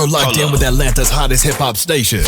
You're locked in with Atlanta's hottest hip-hop station.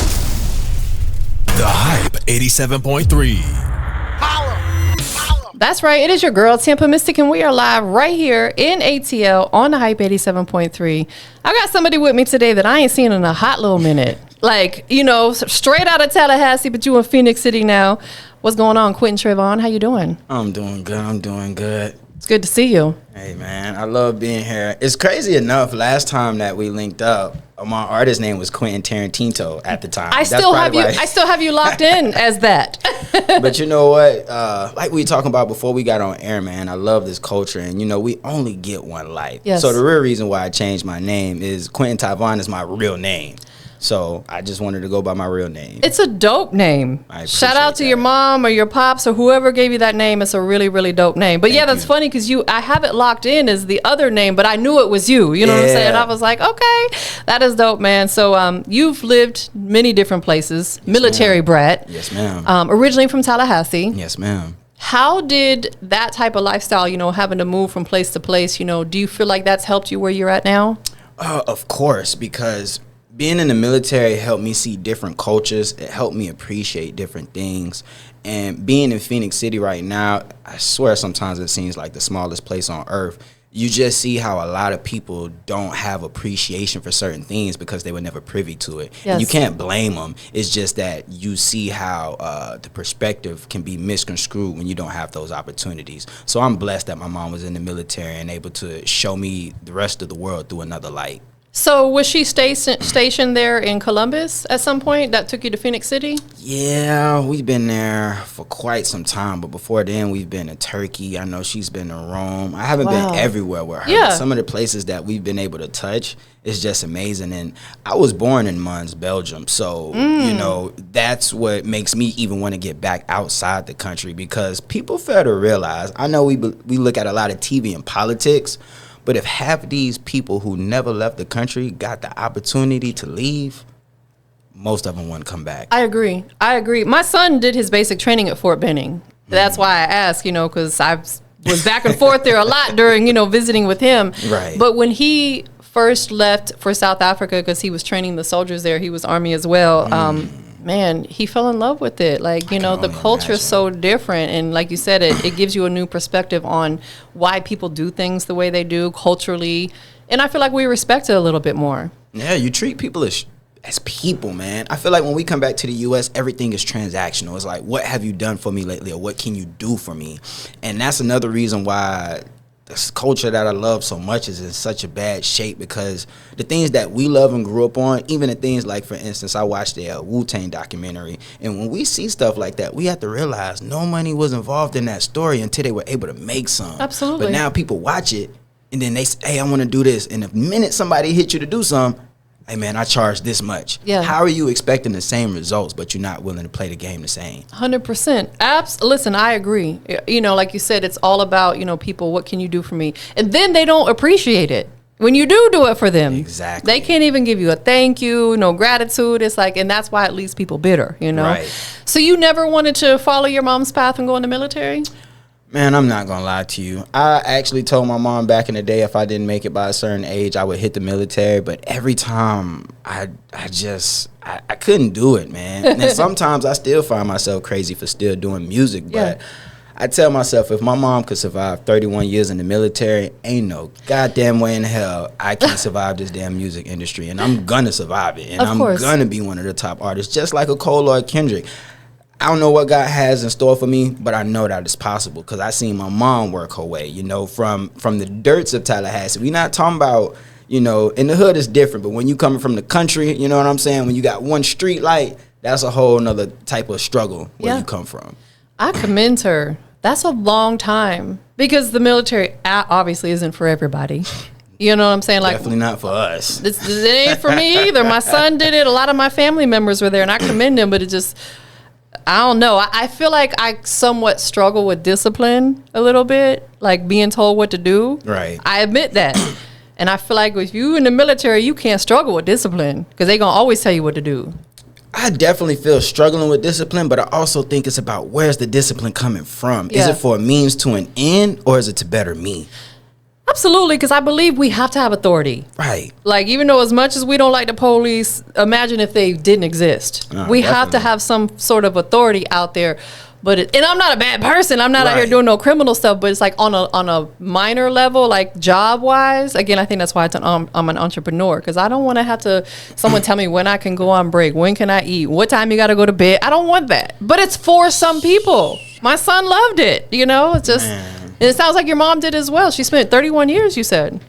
The Hype 87.3. That's right. It is your girl, TampaMystic, and we are live right here in ATL on the Hype 87.3. I got somebody with me today that I ain't seen in a hot little minute. Like, you know, straight out of Tallahassee, but you in Phoenix City now. What's going on, Quintin Tyevon? How you doing? I'm doing good. It's good to see you. Hey, man, I love being here. It's crazy enough, last time that we linked up, my artist name was Quintin Tarantino at the time. I still have you locked in as that. But you know what? Like we were talking about before we got on air, man, I love this culture. And, you know, we only get one life. Yes. So the real reason why I changed my name is Quintin Tyevon is my real name. So I just wanted to go by my real name. It's a dope name. Shout out to your mom or your pops or whoever gave you that name. It's a really, really dope name. But yeah, that's funny because I have it locked in as the other name, but I knew it was you. You know what I'm saying? I was like, okay, that is dope, man. So you've lived many different places. Yes, military brat. Yes, ma'am. Originally from Tallahassee. Yes, ma'am. How did that type of lifestyle, you know, having to move from place to place, you know, do you feel like that's helped you where you're at now? Of course, because being in the military helped me see different cultures. It helped me appreciate different things. And being in Phoenix City right now, I swear sometimes it seems like the smallest place on earth. You just see how a lot of people don't have appreciation for certain things because they were never privy to it. Yes. And you can't blame them. It's just that you see how the perspective can be misconstrued when you don't have those opportunities. So I'm blessed that my mom was in the military and able to show me the rest of the world through another light. So was she stationed there in Columbus at some point? That took you to Phoenix City? Yeah, we've been there for quite some time. But before then, we've been to Turkey. I know she's been to Rome. I haven't been everywhere with her. Yeah. But some of the places that we've been able to touch is just amazing. And I was born in Mons, Belgium. So, you know, that's what makes me even want to get back outside the country because people fail to realize. I know we look at a lot of TV and politics. But if half of these people who never left the country got the opportunity to leave, most of them wouldn't come back. I agree. My son did his basic training at Fort Benning. That's why I asked, you know, because I was back and forth there a lot during, you know, visiting with him. Right. But when he first left for South Africa, because he was training the soldiers there, he was Army as well, man, he fell in love with it. Like, you know, the culture is so different. And like you said, it gives you a new perspective on why people do things the way they do culturally. And I feel like we respect it a little bit more. Yeah, you treat people as people, man. I feel like when we come back to the U.S., everything is transactional. It's like, what have you done for me lately, or what can you do for me? And that's another reason why this culture that I love so much is in such a bad shape, because the things that we love and grew up on, even the things like, for instance, I watched the Wu-Tang documentary, and when we see stuff like that, we have to realize no money was involved in that story until they were able to make some. Absolutely. But now people watch it, and then they say, hey, I want to do this, and the minute somebody hits you to do something, hey, man, I charge this much. Yeah. How are you expecting the same results, but you're not willing to play the game the same? 100%. Listen, I agree. You know, like you said, it's all about, you know, people, what can you do for me? And then they don't appreciate it. When you do it for them, exactly, they can't even give you a thank you, no gratitude. It's like, and that's why it leaves people bitter, you know? Right. So you never wanted to follow your mom's path and go in the military? Man, I'm not going to lie to you. I actually told my mom back in the day if I didn't make it by a certain age, I would hit the military. But every time, I couldn't do it, man. And sometimes I still find myself crazy for still doing music. But I tell myself, if my mom could survive 31 years in the military, ain't no goddamn way in hell I can survive this damn music industry. And I'm going to survive it. And I'm going to be one of the top artists, just like a Cole or a Kendrick. I don't know what God has in store for me, but I know that it's possible because I seen my mom work her way, you know, from the dirts of Tallahassee. We're not talking about, you know, in the hood it's different, but when you coming from the country, you know what I'm saying? When you got one street light, that's a whole nother type of struggle where you come from. I commend her. That's a long time because the military obviously isn't for everybody. You know what I'm saying? Like, definitely not for us. It ain't for me either. My son did it. A lot of my family members were there, and I commend them, but it just, I don't know. I feel like I somewhat struggle with discipline a little bit, like being told what to do. Right. I admit that. And I feel like if you in the military, you can't struggle with discipline because they're going to always tell you what to do. I definitely feel struggling with discipline, but I also think it's about where's the discipline coming from. Yeah. Is it for a means to an end, or is it to better me? Absolutely, because I believe we have to have authority. Right. Like, even though as much as we don't like the police, imagine if they didn't exist. We have to have some sort of authority out there. But and I'm not a bad person. I'm not out here doing no criminal stuff. But it's like on a minor level, like job wise. Again, I think that's why I'm an entrepreneur, because I don't want to have to someone tell me when I can go on break, when can I eat, what time you got to go to bed. I don't want that. But it's for some people. My son loved it. You know, it's just. And it sounds like your mom did as well. She spent 31 years. You said.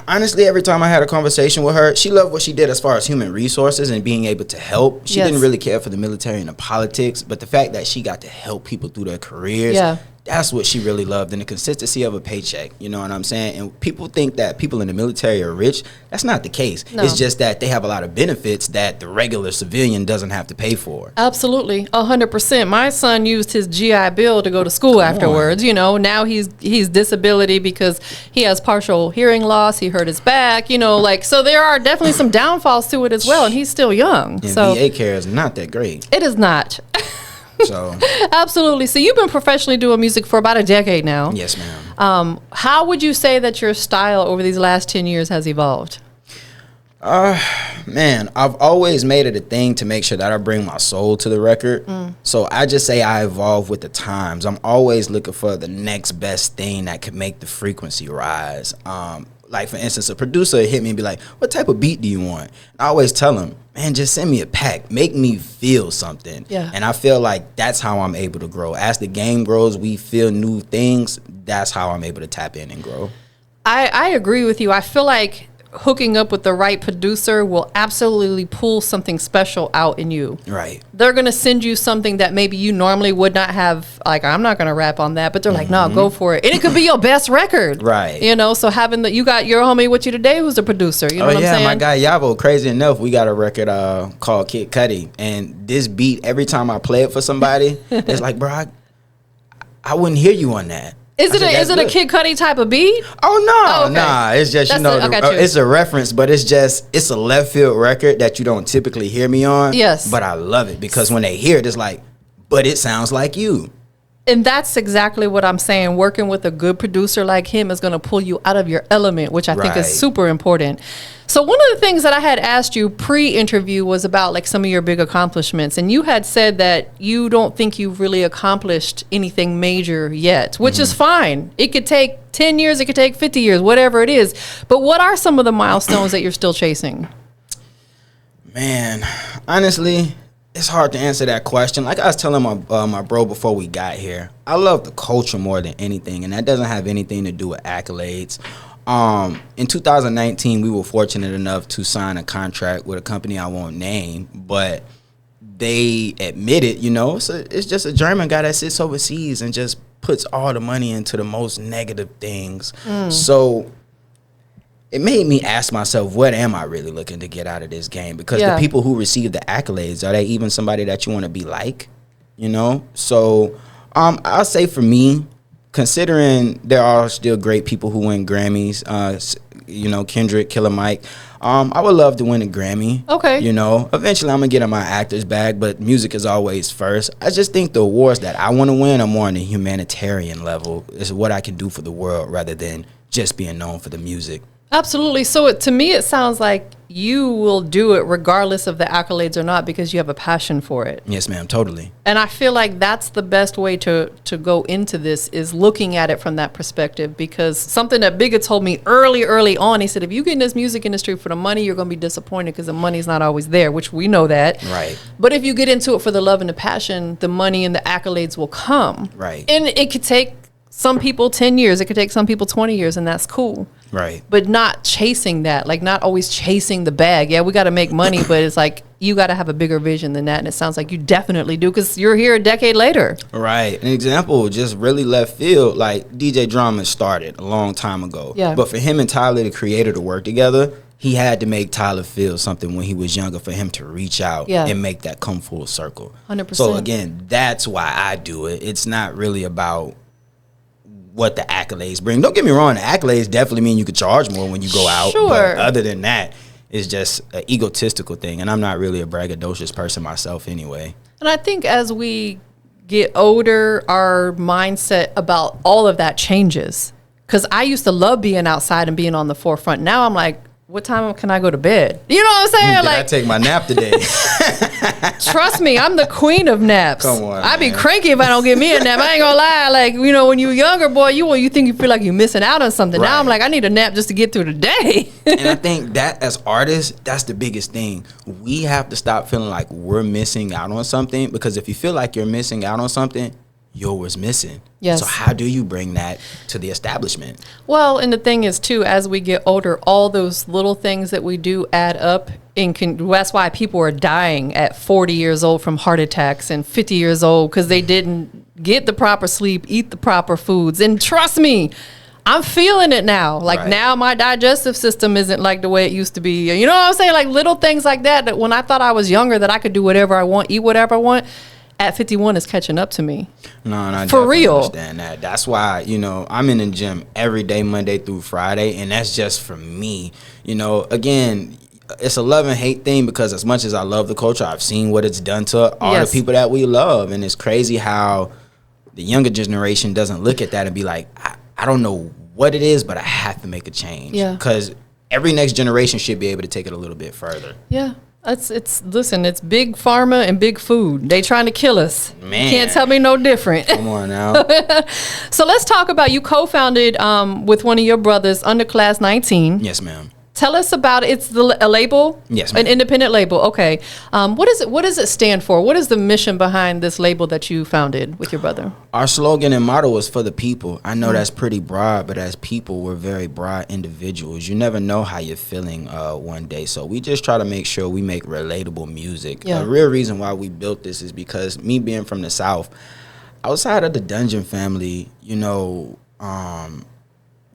Honestly, every time I had a conversation with her, she loved what she did as far as human resources and being able to help. She didn't really care for the military and the politics, but the fact that she got to help people through their careers, that's what she really loved, and the consistency of a paycheck. You know what I'm saying? And people think that people in the military are rich. That's not the case. No. It's just that they have a lot of benefits that the regular civilian doesn't have to pay for. Absolutely, 100%. My son used his GI Bill to go to school afterwards. You know, now he's disability because he has partial hearing loss. He hurt his back. You know, like, so there are definitely some downfalls to it as well, and he's still young. And so VA care is not that great. It is not. So absolutely. So you've been professionally doing music for about a decade now. Yes, ma'am. How would you say that your style over these last 10 years has evolved? Man, I've always made it a thing to make sure that I bring my soul to the record. So I just say I evolve with the times. I'm always looking for the next best thing that could make the frequency rise. Like, for instance, a producer hit me and be like, what type of beat do you want? I always tell him, man, just send me a pack. Make me feel something. Yeah. And I feel like that's how I'm able to grow. As the game grows, we feel new things. That's how I'm able to tap in and grow. I agree with you. I feel like hooking up with the right producer will absolutely pull something special out in you. Right. They're going to send you something that maybe you normally would not have. Like, I'm not going to rap on that, but they're like, no, go for it. And it could be your best record. Right. You know, so having you got your homie with you today who's the producer. You know what I'm saying? My guy Yavo, crazy enough, we got a record called Kid Cudi. And this beat, every time I play it for somebody, it's like, bro, I wouldn't hear you on that. Is it a Kid Cudi type of beat? Oh, no, nah. It's just, it's a reference, but it's a left field record that you don't typically hear me on. Yes. But I love it because when they hear it, it's like, but it sounds like you. And that's exactly what I'm saying. Working with a good producer like him is going to pull you out of your element, which I think is super important. So one of the things that I had asked you pre-interview was about like some of your big accomplishments. And you had said that you don't think you've really accomplished anything major yet, which is fine. It could take 10 years, it could take 50 years, whatever it is. But what are some of the milestones that you're still chasing? Man, honestly, it's hard to answer that question. Like I was telling my bro before we got here, I love the culture more than anything, and that doesn't have anything to do with accolades. In 2019, we were fortunate enough to sign a contract with a company I won't name, but they admitted, you know, it's just a German guy that sits overseas and just puts all the money into the most negative things. So it made me ask myself, what am I really looking to get out of this game? Because the people who receive the accolades, are they even somebody that you want to be like? You know? So I'll say for me, considering there are still great people who win Grammys, you know, Kendrick, Killer Mike, I would love to win a Grammy. Okay. You know, eventually I'm going to get in my actor's bag, but music is always first. I just think the awards that I want to win are more on the humanitarian level. It's what I can do for the world rather than just being known for the music. Absolutely. So to me, it sounds like you will do it regardless of the accolades or not because you have a passion for it. Yes, ma'am. Totally. And I feel like that's the best way to go into this is looking at it from that perspective, because something that Bigga told me early on, he said, if you get in this music industry for the money, you're going to be disappointed because the money's not always there, which we know that. Right. But if you get into it for the love and the passion, the money and the accolades will come. Right. And it could take some people 10 years. It could take some people 20 years, and that's cool. Right. But not chasing that, like not always chasing the bag. Yeah, we got to make money, but it's like you got to have a bigger vision than that. And it sounds like you definitely do because you're here a decade later. Right. An example, just really left field, like DJ Drama started a long time ago. Yeah. But for him and Tyler, the creator, to work together, he had to make Tyler feel something when he was younger for him to reach out and make that come full circle. 100%. So again, that's why I do it. It's not really about what the accolades bring. Don't get me wrong, the accolades definitely mean you could charge more when you go out. Sure. But other than that, it's just an egotistical thing. And I'm not really a braggadocious person myself anyway. And I think as we get older, our mindset about all of that changes. Because I used to love being outside and being on the forefront. Now I'm like, what time can I go to bed? You know what I'm saying? Did like, I take my nap today? trust me, I'm the queen of naps. Come on, I'd be man. cranky if I don't get me a nap. I ain't gonna lie. Like, you know, when you're younger, boy, you think you feel like you're missing out on something. Now I'm Right. like, I need a nap just to get through the day. And I think that as artists, that's the biggest thing. We have to stop feeling like we're missing out on something, because if you feel like you're missing out on something, you're what's missing. Yes. So how do you bring that to the establishment? Well, and the thing is, too, as we get older, all those little things that we do add up. That's why people are dying at 40 years old from heart attacks and 50 years old because they didn't get the proper sleep, eat the proper foods. And trust me, I'm feeling it now. Like Right. now my digestive system isn't like the way it used to be. You know what I'm saying? Like little things like that, that when I thought I was younger, that I could do whatever I want, eat whatever I want, at 51 is catching up to me. No, I For definitely real. understand that. That's why, you know, I'm in the gym every day, Monday through Friday, and that's just for me. You know, again, it's a love and hate thing, because as much as I love the culture, I've seen what it's done to all Yes. the people that we love, and it's crazy how the younger generation doesn't look at that and be like, I don't know what it is, but I have to make a change. Yeah. Because every next generation should be able to take it a little bit further. Yeah. Listen, it's big pharma and big food. They trying to kill us. Man. Can't tell me no different. Come on now. So let's talk about, you co-founded with one of your brothers, Underclass 19. Yes, ma'am. Tell us about it. It's a label? Yes, An ma'am. independent label. Okay. What does it stand for? What is the mission behind this label that you founded with your brother? Our slogan and motto is for the people. I know that's pretty broad, but as people, we're very broad individuals. You never know how you're feeling one day. So we just try to make sure we make relatable music. Yeah. The real reason why we built this is because me being from the South, outside of the Dungeon family, you know,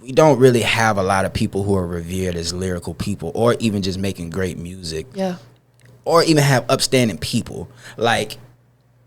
we don't really have a lot of people who are revered as lyrical people, or even just making great music, Yeah. or even have upstanding people. Like,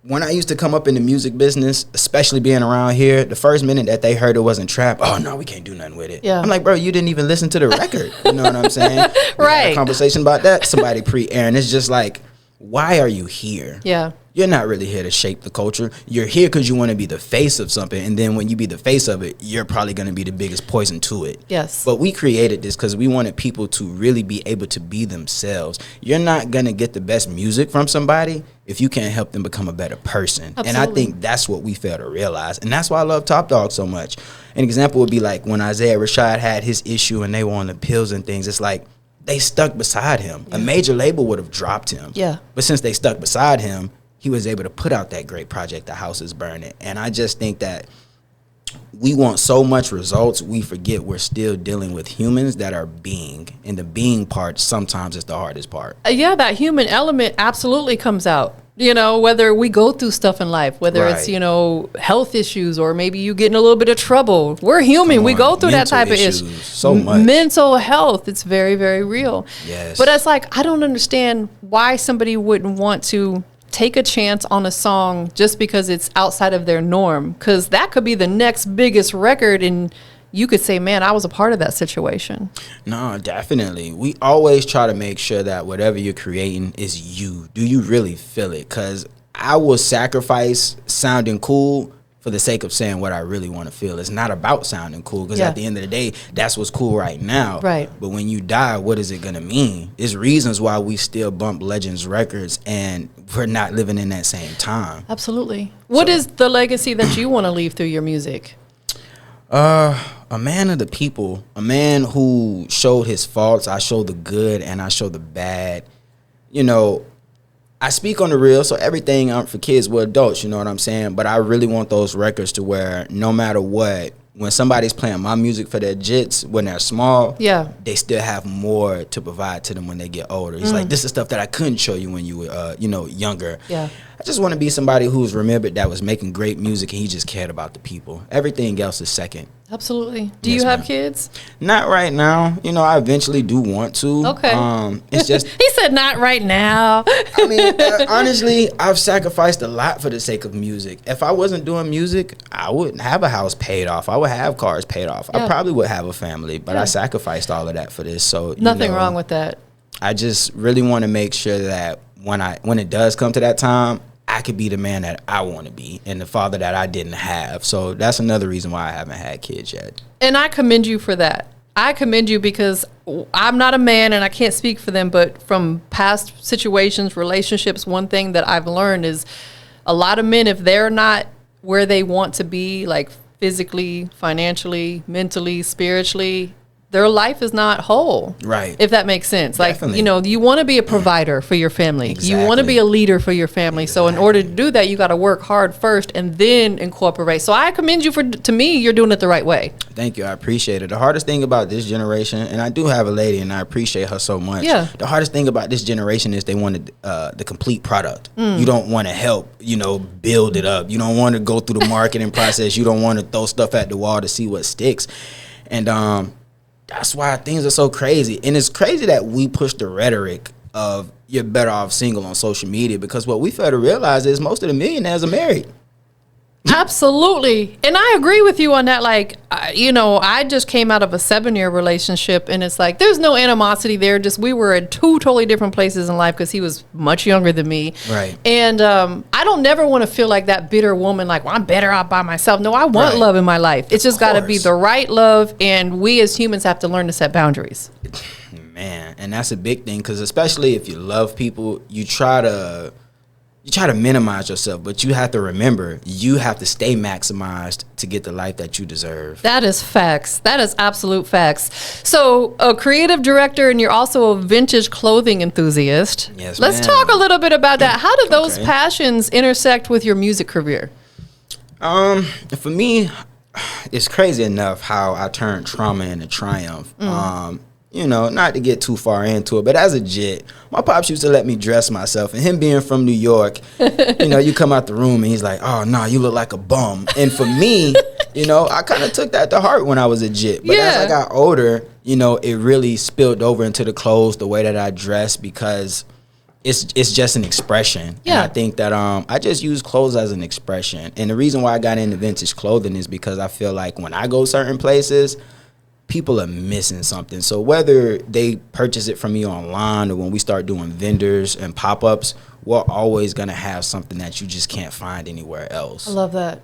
when I used to come up in the music business, especially being around here, the first minute that they heard it wasn't trap, oh no, we can't do nothing with it. Yeah. I'm like, bro, you didn't even listen to the record. You know what I'm saying? We had Right. a conversation about that, somebody pre-airing. It's just like, why are you here? Yeah. You're not really here to shape the culture. You're here because you want to be the face of something. And then when you be the face of it, you're probably going to be the biggest poison to it. Yes. But we created this because we wanted people to really be able to be themselves. You're not going to get the best music from somebody if you can't help them become a better person. And I Absolutely. think that's what we fail to realize. And that's why I love Top Dog so much. An example would be like when Isaiah Rashad had his issue and they were on the pills and things. It's like they stuck beside him. A major label would have dropped him. Yeah. But since they stuck beside him, he was able to put out that great project, The House is Burning. And I just think that we want so much results, we forget we're still dealing with humans that are being. And the being part sometimes is the hardest part. Yeah, that human element absolutely comes out. You know, whether we go through stuff in life, whether it's, Right. you know, health issues or maybe you get in a little bit of trouble. We're human. Come We on, go through that mental type of issues, issue. so much. Mental health, it's very, very real. Yes. But it's like, I don't understand why somebody wouldn't want to take a chance on a song just because it's outside of their norm. Because that could be the next biggest record and you could say, man, I was a part of that situation. No, definitely. We always try to make sure that whatever you're creating is you. Do you really feel it? Because I will sacrifice sounding cool for the sake of saying what I really want to feel. It's not about sounding cool, because Yeah. at the end of the day, that's what's cool right now. Right. But when you die, what is it going to mean? There's reasons why we still bump Legends records and we're not living in that same time. Absolutely. What is the legacy that you want to leave through your music? A man of the people, a man who showed his faults. I show the good and I show the bad. You know, I speak on the real, so everything aren't for kids, we're adults, you know what I'm saying? But I really want those records to where no matter what, when somebody's playing my music for their jits when they're small, Yeah. they still have more to provide to them when they get older. It's like, this is stuff that I couldn't show you when you were, younger. Yeah. I just want to be somebody who's remembered that was making great music and he just cared about the people. Everything else is second. Absolutely. Do Yes, you have ma'am. kids? Not right now. You know, I eventually do want to. Okay. It's just, He said, not right now. I mean, honestly, I've sacrificed a lot for the sake of music. If I wasn't doing music, I wouldn't have a house paid off. I would have cars paid off. Yeah. I probably would have a family, but Yeah. I sacrificed all of that for this. So Nothing wrong with that. I just really want to make sure that when it does come to that time, I could be the man that I want to be and the father that I didn't have. So that's another reason why I haven't had kids yet. And I commend you for that. I commend you because I'm not a man and I can't speak for them, but from past situations, relationships, one thing that I've learned is a lot of men, if they're not where they want to be, like physically, financially, mentally, spiritually, their life is not whole. Right. If that makes sense. Definitely. Like, you know, you want to be a provider for your family. Exactly. You want to be a leader for your family. So in order to do that, you got to work hard first and then incorporate. So I commend you to me, you're doing it the right way. Thank you. I appreciate it. The hardest thing about this generation, and I do have a lady and I appreciate her so much. Yeah. The hardest thing about this generation is they want the complete product. You don't want to help, you know, build it up. You don't want to go through the marketing process. You don't want to throw stuff at the wall to see what sticks. And, that's why things are so crazy. And it's crazy that we push the rhetoric of you're better off single on social media, because what we fail to realize is most of the millionaires are married. Absolutely. And I agree with you on that. Like, you know, I just came out of a 7-year relationship and it's like, there's no animosity there. Just we were at 2 totally different places in life because he was much younger than me. Right. And I don't never want to feel like that bitter woman, like, well, I'm better out by myself. No, I want love in my life. It's just got to be the right love. And we as humans have to learn to set boundaries. Man, and that's a big thing, because especially if you love people, you try to minimize yourself, but you have to remember you have to stay maximized to get the life that you deserve. That is facts. That is absolute facts. So, a creative director, and you're also a vintage clothing enthusiast. Yes, Let's ma'am. talk a little bit about that. How do those Okay. passions intersect with your music career? For me, it's crazy enough how I turned trauma into triumph. You know, not to get too far into it, but as a jit, my pops used to let me dress myself. And him being from New York, you know, you come out the room and he's like, oh, no, you look like a bum. And for me, you know, I kind of took that to heart when I was a jit. But as I got older, you know, it really spilled over into the clothes, the way that I dress, because it's just an expression. Yeah. And I think that I just use clothes as an expression. And the reason why I got into vintage clothing is because I feel like when I go certain places, people are missing something. So whether they purchase it from me online or when we start doing vendors and pop-ups, we're always going to have something that you just can't find anywhere else. I love that.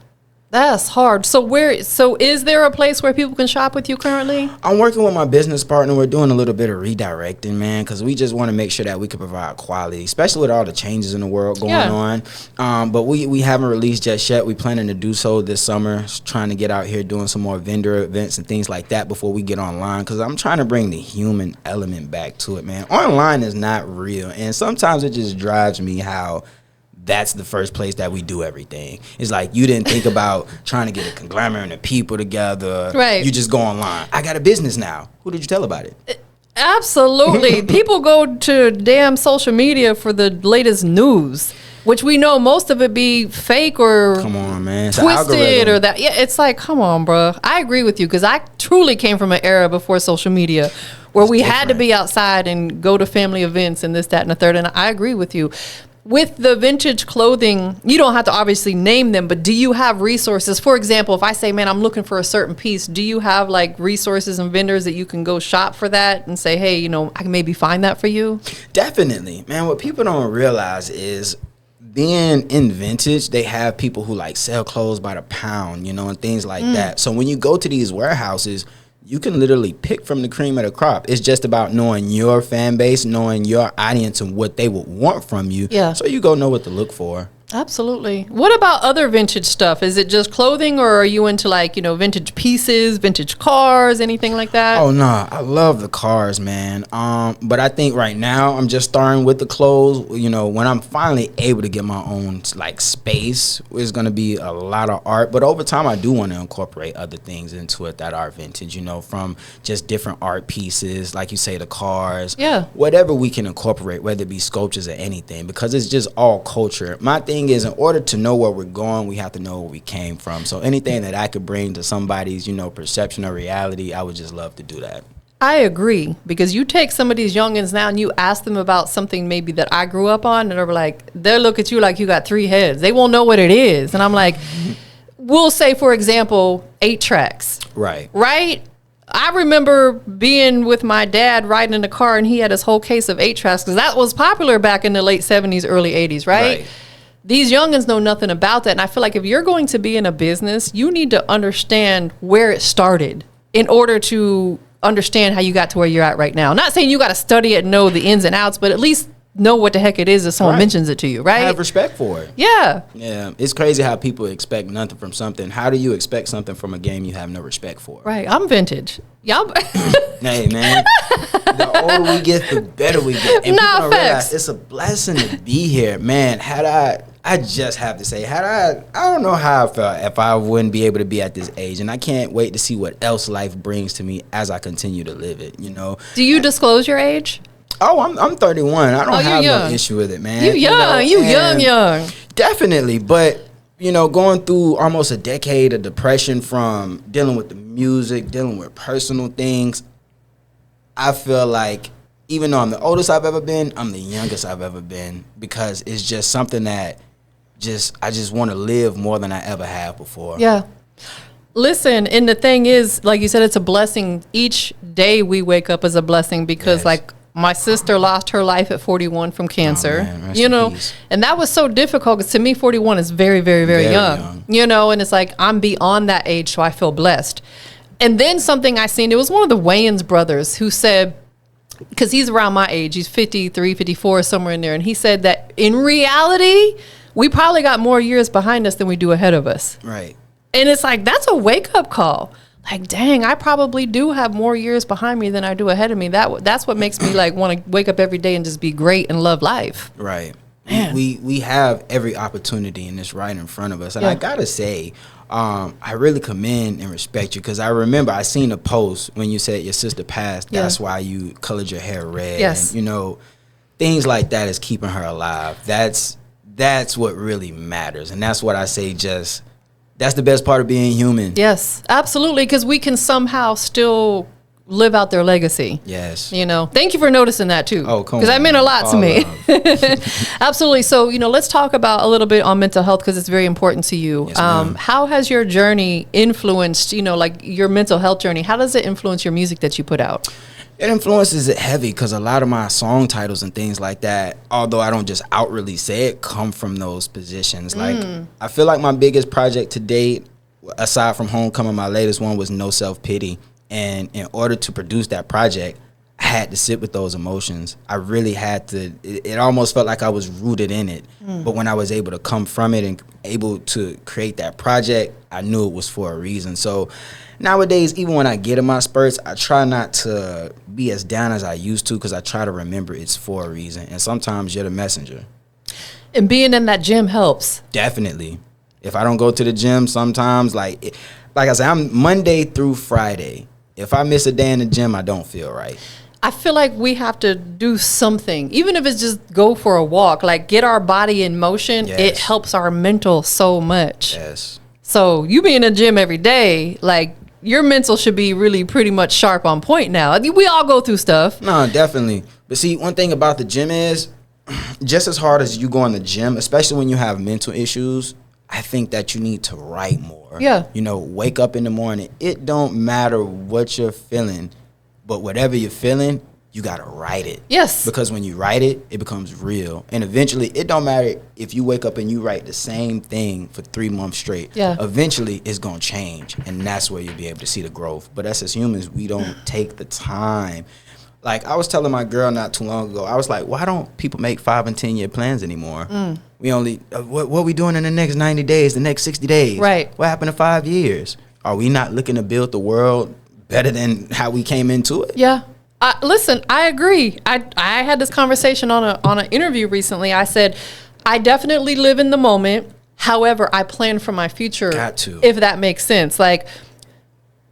That's hard. So is there a place where people can shop with you currently? I'm working with my business partner. We're doing a little bit of redirecting, man, because we just want to make sure that we can provide quality, especially with all the changes in the world going on. But we haven't released just yet. We're planning to do so this summer, trying to get out here doing some more vendor events and things like that before we get online, because I'm trying to bring the human element back to it, man. Online is not real, and sometimes it just drives me how that's the first place that we do everything. It's like you didn't think about trying to get a conglomerate of people together. Right. You just go online. I got a business now. Who did you tell about it? Absolutely. People go to damn social media for the latest news, which we know most of it be fake or Come on, man. It's twisted or that. Yeah, it's like, come on, bro. I agree with you because I truly came from an era before social media where we had to be outside and go to family events and this, that, and the third. And I agree with you. With the vintage clothing, you don't have to obviously name them, but do you have resources? For example, if I say, man, I'm looking for a certain piece, do you have like resources and vendors that you can go shop for that and say, hey, you know, I can maybe find that for you? Definitely. Man, what people don't realize is being in vintage, they have people who like sell clothes by the pound, you know, and things like that. So when you go to these warehouses, you can literally pick from the cream of the crop. It's just about knowing your fan base, knowing your audience and what they would want from you. Yeah. So you go know what to look for. Absolutely. What about other vintage stuff? Is it just clothing or are you into like, you know, vintage pieces, vintage cars, anything like that? Oh, no. I love the cars, man. But I think right now I'm just starting with the clothes. You know, when I'm finally able to get my own, like, space, it's going to be a lot of art. But over time, I do want to incorporate other things into it that are vintage, you know, from just different art pieces, like you say, the cars. Yeah. Whatever we can incorporate, whether it be sculptures or anything, because it's just all culture. My thing is, in order to know where we're going, we have to know where we came from. So anything that I could bring to somebody's, you know, perception or reality, I would just love to do that. I agree, because you take some of these youngins now and you ask them about something maybe that I grew up on, and they're like, they'll look at you like you got 3 heads. They won't know what it is. And I'm like, we'll say, for example, 8 tracks. Right. Right? I remember being with my dad riding in the car and he had his whole case of 8 tracks because that was popular back in the late 70s, early 80s, right? these youngins know nothing about that. And I feel like if you're going to be in a business, you need to understand where it started in order to understand how you got to where you're at right now. Not saying you got to study it and know the ins and outs, but at least know what the heck it is if someone mentions it to you, right? Have respect for it. Yeah. Yeah. It's crazy how people expect nothing from something. How do you expect something from a game you have no respect for? Right. I'm vintage. Y'all. Hey, man. The older we get, the better we get. And people don't realize it's a blessing to be here. Man, I just have to say, I don't know how I felt if I wouldn't be able to be at this age. And I can't wait to see what else life brings to me as I continue to live it, you know? Do you disclose your age? Oh, I'm 31. I don't have no issue with it, man. You young. You young. Definitely. But, you know, going through almost a decade of depression from dealing with the music, dealing with personal things, I feel like even though I'm the oldest I've ever been, I'm the youngest I've ever been, because it's just something that I just want to live more than I ever have before. Yeah. Listen, and the thing is, like you said, it's a blessing. Each day we wake up is a blessing because, like, my sister lost her life at 41 from cancer, you know, and that was so difficult because to me, 41 is very, very, very young, you know, and it's like I'm beyond that age, so I feel blessed. And then something I seen, it was one of the Wayans brothers who said, because he's around my age, he's 53, 54, somewhere in there, and he said that in reality, we probably got more years behind us than we do ahead of us. Right. And it's like, that's a wake-up call. Like, dang, I probably do have more years behind me than I do ahead of me. That's what makes me like want to wake up every day and just be great and love life. Right. Man. We have every opportunity and it's right in front of us. And I gotta say, I really commend and respect you, because I remember I seen a post when you said your sister passed. That's why you colored your hair red. Yes. And, you know, things like that is keeping her alive. That's what really matters. And that's what I say, that's the best part of being human. Yes, absolutely, because we can somehow still live out their legacy. Yes. You know, thank you for noticing that too. Oh, come on. Because that meant a lot to me. Absolutely. So, you know, let's talk about a little bit on mental health because it's very important to you. Yes, ma'am. How has your journey influenced, you know, like your mental health journey? How does it influence your music that you put out? It influences it heavy because a lot of my song titles and things like that, although I don't just outwardly say it, come from those positions. Like, I feel like my biggest project to date, aside from Homecoming, my latest one was No Self-Pity. And in order to produce that project, I had to sit with those emotions. I really had to. It almost felt like I was rooted in it. But when I was able to come from it and able to create that project, I knew it was for a reason. So nowadays, even when I get in my spurts, I try not to be as down as I used to, because I try to remember it's for a reason. And sometimes you're the messenger. And being in that gym helps. Definitely. If I don't go to the gym, sometimes, like I said, I'm Monday through Friday. If I miss a day in the gym, I don't feel right. I feel like we have to do something, even if it's just go for a walk, like get our body in motion. Yes. It helps our mental so much. Yes. So you be in the gym every day, like your mental should be really pretty much sharp on point now. We all go through stuff. No, definitely. But see, one thing about the gym is, just as hard as you go in the gym, especially when you have mental issues, I think that you need to write more. Yeah. You know, wake up in the morning. It don't matter what you're feeling, but whatever you're feeling, you got to write it. Yes. Because when you write it, it becomes real. And eventually, it don't matter if you wake up and you write the same thing for 3 months straight. Yeah. Eventually, it's going to change. And that's where you'll be able to see the growth. But us as humans, we don't take the time. Like, I was telling my girl not too long ago, I was like, why don't people make 5 and 10-year plans anymore? We only, what we doing in the next 90 days, the next 60 days? Right. What happened to 5 years? Are we not looking to build the world better than how we came into it? Yeah. Listen, I agree. I had this conversation on an interview recently. I said, I definitely live in the moment. However, I plan for my future. Got to. If that makes sense. Like,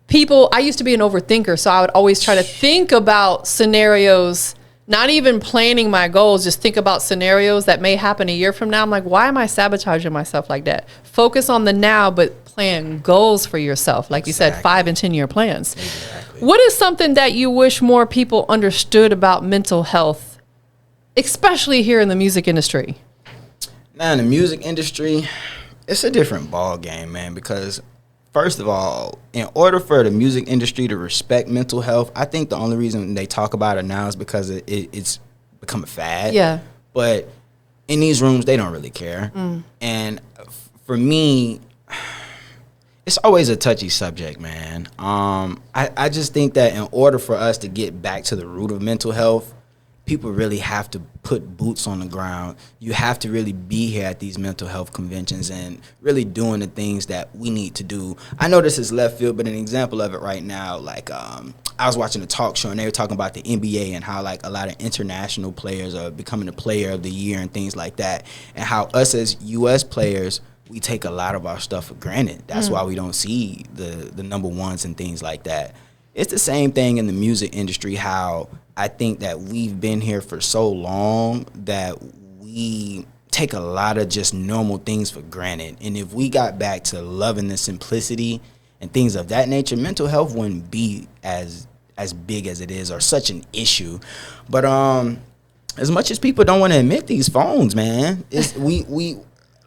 I used to be an overthinker, so I would always try to think about scenarios, not even planning my goals, just think about scenarios that may happen a year from now. I'm like, why am I sabotaging myself like that? Focus on the now, but plan goals for yourself. Like you said, 5 and 10-year plans. Exactly. What is something that you wish more people understood about mental health, especially here in the music industry? Now, in the music industry, it's a different ball game, man, because first of all, in order for the music industry to respect mental health, I think the only reason they talk about it now is because it's become a fad. Yeah. But in these rooms, they don't really care. And for me, it's always a touchy subject, man. I just think that in order for us to get back to the root of mental health, people really have to put boots on the ground. You have to really be here at these mental health conventions and really doing the things that we need to do. I know this is left field, but an example of it right now, like I was watching a talk show and they were talking about the NBA and how like a lot of international players are becoming the player of the year and things like that, and how us as U.S. players, we take a lot of our stuff for granted. That's why we don't see the number ones and things like that. It's the same thing in the music industry, how I think that we've been here for so long that we take a lot of just normal things for granted. And if we got back to loving the simplicity and things of that nature, mental health wouldn't be as big as it is or such an issue. But as much as people don't want to admit these phones, man, we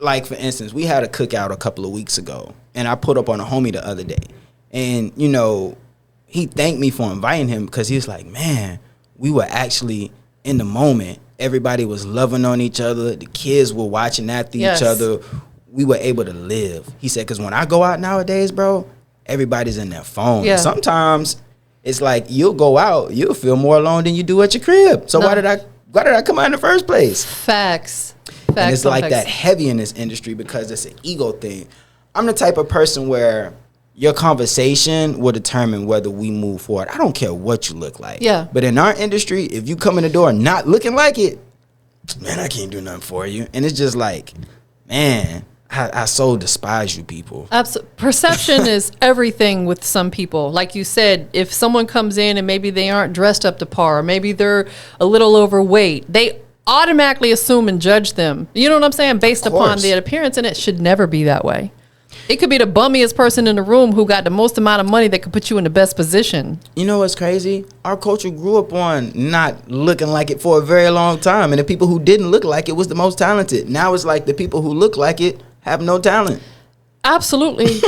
like, for instance, we had a cookout a couple of weeks ago, and I put up on a homie the other day. And, you know, he thanked me for inviting him because he was like, man, we were actually in the moment. Everybody was loving on each other. The kids were watching after each other. We were able to live. He said, because when I go out nowadays, bro, everybody's in their phone. Yeah. Sometimes it's like you'll go out, you'll feel more alone than you do at your crib. So why did I come out in the first place? Facts. And it's like that heavy in this industry because it's an ego thing. I'm the type of person where your conversation will determine whether we move forward. I don't care what you look like. Yeah. But in our industry, if you come in the door not looking like it, man, I can't do nothing for you. And it's just like, man, I so despise you people. Perception is everything with some people. Like you said, if someone comes in and maybe they aren't dressed up to par, or maybe they're a little overweight, they automatically assume and judge them. You know what I'm saying? Based upon their appearance, and it should never be that way. It could be the bummiest person in the room who got the most amount of money that could put you in the best position. You know what's crazy? Our culture grew up on not looking like it for a very long time. And the people who didn't look like it was the most talented. Now it's like the people who look like it have no talent. Absolutely.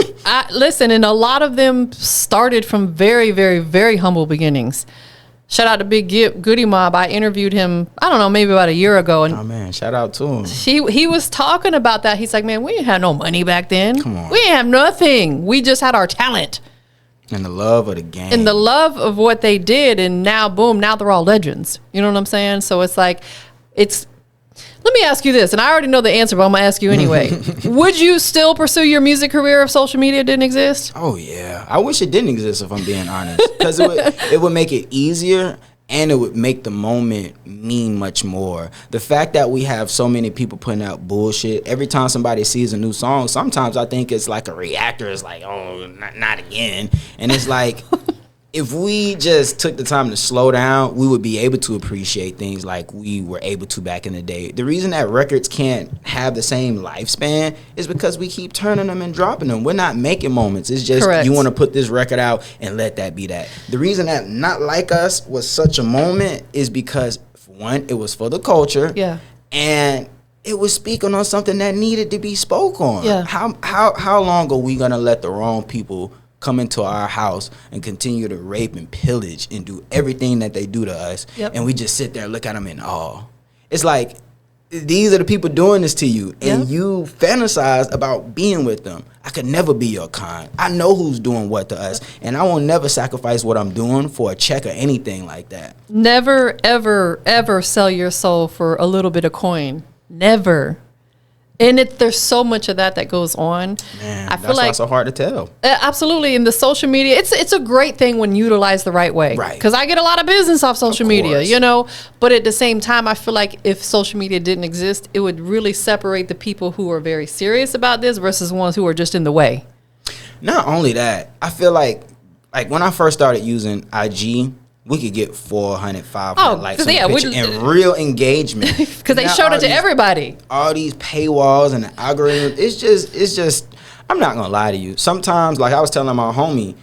Listen, and a lot of them started from very, very, very humble beginnings. Shout out to Big Goody Mob. I interviewed him, I don't know, maybe about a year ago. And oh, man, shout out to him. He was talking about that. He's like, man, we didn't have no money back then. Come on. We didn't have nothing. We just had our talent. And the love of the game. And the love of what they did. And now, boom, now they're all legends. You know what I'm saying? So it's like, let me ask you this. And I already know the answer, but I'm going to ask you anyway. Would you still pursue your music career if social media didn't exist? Oh, yeah. I wish it didn't exist, if I'm being honest. Because it would make it easier, and it would make the moment mean much more. The fact that we have so many people putting out bullshit, every time somebody sees a new song, sometimes I think it's like a reactor is like, oh, not again. And it's like, if we just took the time to slow down, we would be able to appreciate things like we were able to back in the day. The reason that records can't have the same lifespan is because we keep turning them and dropping them. We're not making moments. It's just you want to put this record out and let that be that. The reason that Not Like Us was such a moment is because, for one, it was for the culture. Yeah. And it was speaking on something that needed to be spoke on. Yeah. How long are we going to let the wrong people come into our house and continue to rape and pillage and do everything that they do to us, and we just sit there and look at them in awe? It's like, these are the people doing this to you, and you fantasize about being with them. I could never be your kind. I know who's doing what to us, and I will never sacrifice what I'm doing for a check or anything like that. Never, ever, ever sell your soul for a little bit of coin. Never. And there's so much of that goes on. Man, I feel like that's so hard to tell. Absolutely. In the social media, it's a great thing when utilized the right way. Right. Because I get a lot of business off social media, you know. But at the same time, I feel like if social media didn't exist, it would really separate the people who are very serious about this versus the ones who are just in the way. Not only that, I feel like when I first started using IG, we could get 400, 500 likes on the picture and real engagement. Because they showed it to everybody. All these paywalls and the algorithms. It's just, I'm not going to lie to you. Sometimes, like I was telling my homie,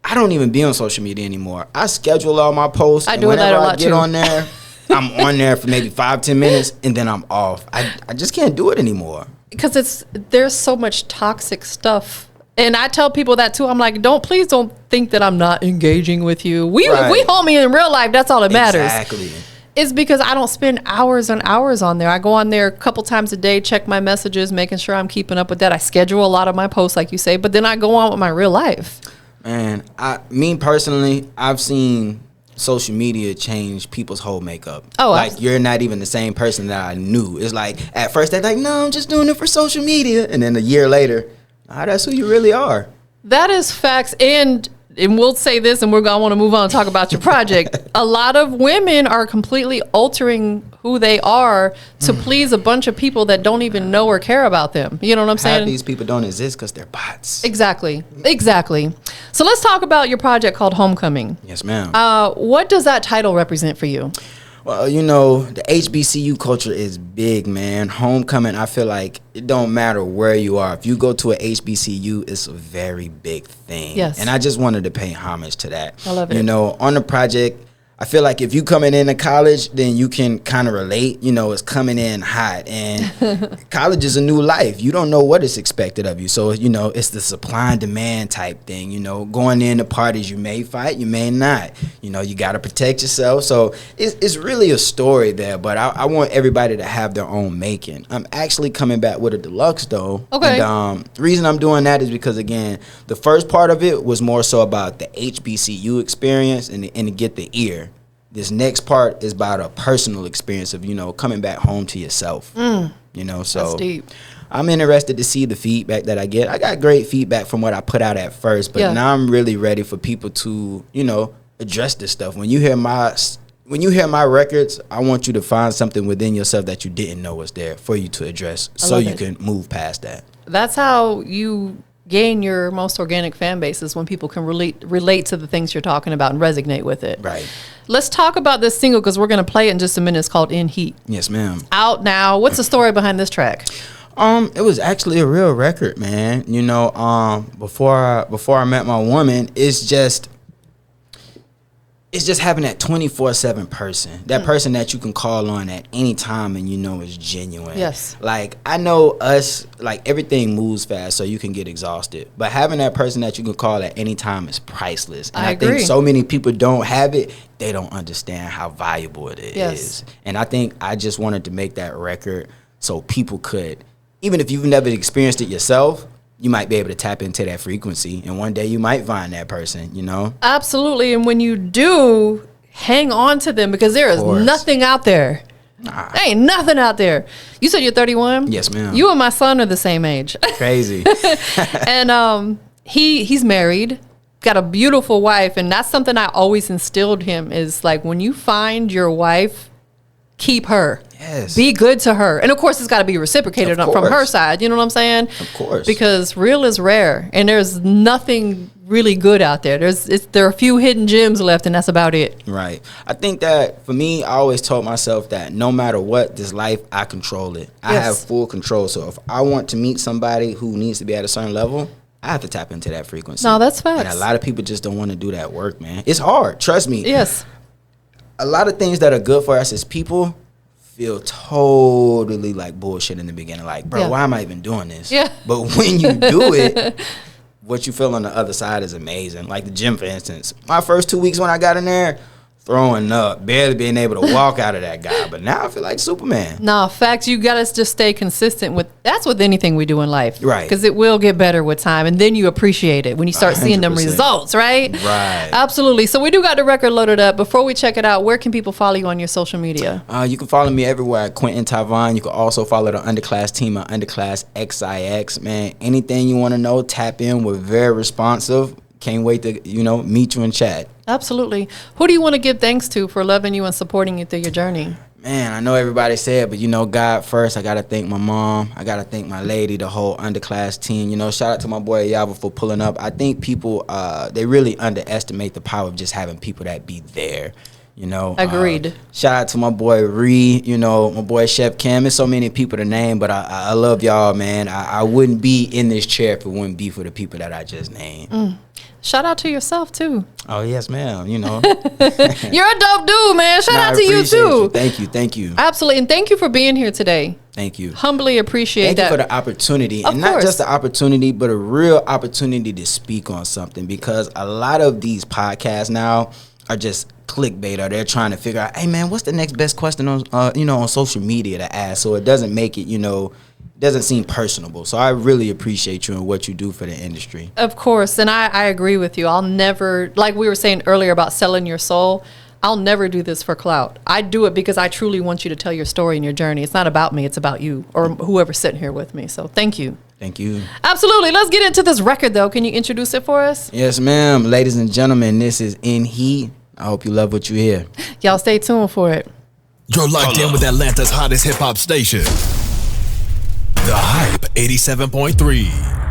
I don't even be on social media anymore. I schedule all my posts. I do that a lot too. On there, I'm on there for maybe 5-10 minutes, and then I'm off. I just can't do it anymore. Because there's so much toxic stuff. And I tell people that too. I'm like, please don't think that I'm not engaging with you. We homie in real life. That's all that matters. Exactly. It's because I don't spend hours and hours on there. I go on there a couple times a day, check my messages, making sure I'm keeping up with that. I schedule a lot of my posts, like you say, but then I go on with my real life. Man, me personally, I've seen social media change people's whole makeup. Oh, like you're not even the same person that I knew. It's like at first they're like, no, I'm just doing it for social media, and then a year later, that's who you really are. That is facts. And we'll say this, and we're going to want to move on and talk about your project. A lot of women are completely altering who they are to please a bunch of people that don't even know or care about them. You know what I'm saying? Half these people don't exist because they're bots. Exactly. So let's talk about your project called Homecoming. Yes, ma'am. What does that title represent for you? Well, you know, the HBCU culture is big, man. Homecoming, I feel like it don't matter where you are. If you go to a HBCU, it's a very big thing. Yes. And I just wanted to pay homage to that. I love it. You know, on the project, I feel like if you coming into college, then you can kind of relate. You know, it's coming in hot, and college is a new life. You don't know what is expected of you. So, you know, it's the supply and demand type thing. You know, going into parties, you may fight, you may not. You know, you got to protect yourself. So it's really a story there, but I want everybody to have their own making. I'm actually coming back with a deluxe, though. Okay. And the reason I'm doing that is because, again, the first part of it was more so about the HBCU experience and to get the ear. This next part is about a personal experience of, you know, coming back home to yourself. You know, so That's deep. I'm interested to see the feedback that I get. I got great feedback from what I put out at first, but now I'm really ready for people to, you know, address this stuff. When you hear my records, I want you to find something within yourself that you didn't know was there for you to address, so you can move past that. That's how you gain your most organic fan base, is when people can relate to the things you're talking about and resonate with it. Right. Let's talk about this single, because we're going to play it in just a minute. It's called In Heat. Yes, ma'am. Out now. What's the story behind this track? It was actually a real record, man. You know, before I met my woman, it's just having that 24/7 person, that person that you can call on at any time and you know is genuine. Yes. Like, I know us, like, everything moves fast, so you can get exhausted. But having that person that you can call at any time is priceless. And I agree. think so many people don't have it. They don't understand how valuable it is. Yes. And I think I just wanted to make that record so people could, even if you've never experienced it yourself, you might be able to tap into that frequency, and one day you might find that person, you know? Absolutely. And when you do, hang on to them, because there is nothing out there. There ain't nothing out there. You said you're 31? Yes, ma'am. You and my son are the same age. Crazy. And he's married, got a beautiful wife, and that's something I always instilled him, is like, when you find your wife, keep her. Yes. Be good to her. And of course, it's got to be reciprocated from her side. You know what I'm saying? Of course. Because real is rare, and there's nothing really good out there. There are a few hidden gems left, and that's about it. Right. I think that for me, I always told myself that no matter what, this life, I control it. I have full control. So if I want to meet somebody who needs to be at a certain level, I have to tap into that frequency. No, that's facts. And a lot of people just don't want to do that work, man. It's hard. Trust me. Yes. A lot of things that are good for us as people feel totally like bullshit in the beginning. Like, bro, why am I even doing this? Yeah. But when you do it, what you feel on the other side is amazing. Like the gym, for instance. My first 2 weeks when I got in there, throwing up, barely being able to walk out of that guy. But now I feel like Superman. No, facts. You got to just stay consistent with. That's with anything we do in life, right? Because it will get better with time, and then you appreciate it when you start seeing them results, right? Right. Absolutely. So we do got the record loaded up. Before we check it out, where can people follow you on your social media? You can follow me everywhere at Quintin Tyevon. You can also follow the Underclass team at Underclass XIX. Man, anything you want to know, tap in. We're very responsive. Can't wait to, meet you and chat. Absolutely. Who do you want to give thanks to for loving you and supporting you through your journey? Man, I know everybody said, but God first. I got to thank my mom. I got to thank my lady, the whole Underclass team. Shout out to my boy Yava for pulling up. I think people, they really underestimate the power of just having people that be there. Agreed. Shout out to my boy Ree, my boy Chef Cam. There's so many people to name, but I love y'all, man. I wouldn't be in this chair if it wouldn't be for the people that I just named. Shout out to yourself, too. Oh, yes, ma'am. You're a dope dude, man. Shout out to you, too. Thank you. Absolutely. And thank you for being here today. Thank you. Humbly appreciate that. Thank you for the opportunity. Of and course. Not just the opportunity, but a real opportunity to speak on something, because a lot of these podcasts now are just clickbait, or they're trying to figure out, hey man, what's the next best question on on social media to ask, so it doesn't make it doesn't seem personable. So I really appreciate you and what you do for the industry. Of course, and I agree with you. I'll never, like we were saying earlier about selling your soul, I'll never do this for clout. I do it because I truly want you to tell your story and your journey. It's not about me, it's about you or whoever's sitting here with me. So thank you. Thank you. Absolutely. Let's get into this record, though. Can you introduce it for us? Yes, ma'am. Ladies and gentlemen, this is In Heat. I hope you love what you hear. Y'all stay tuned for it. You're locked in with Atlanta's hottest hip hop station. The Hype 87.3.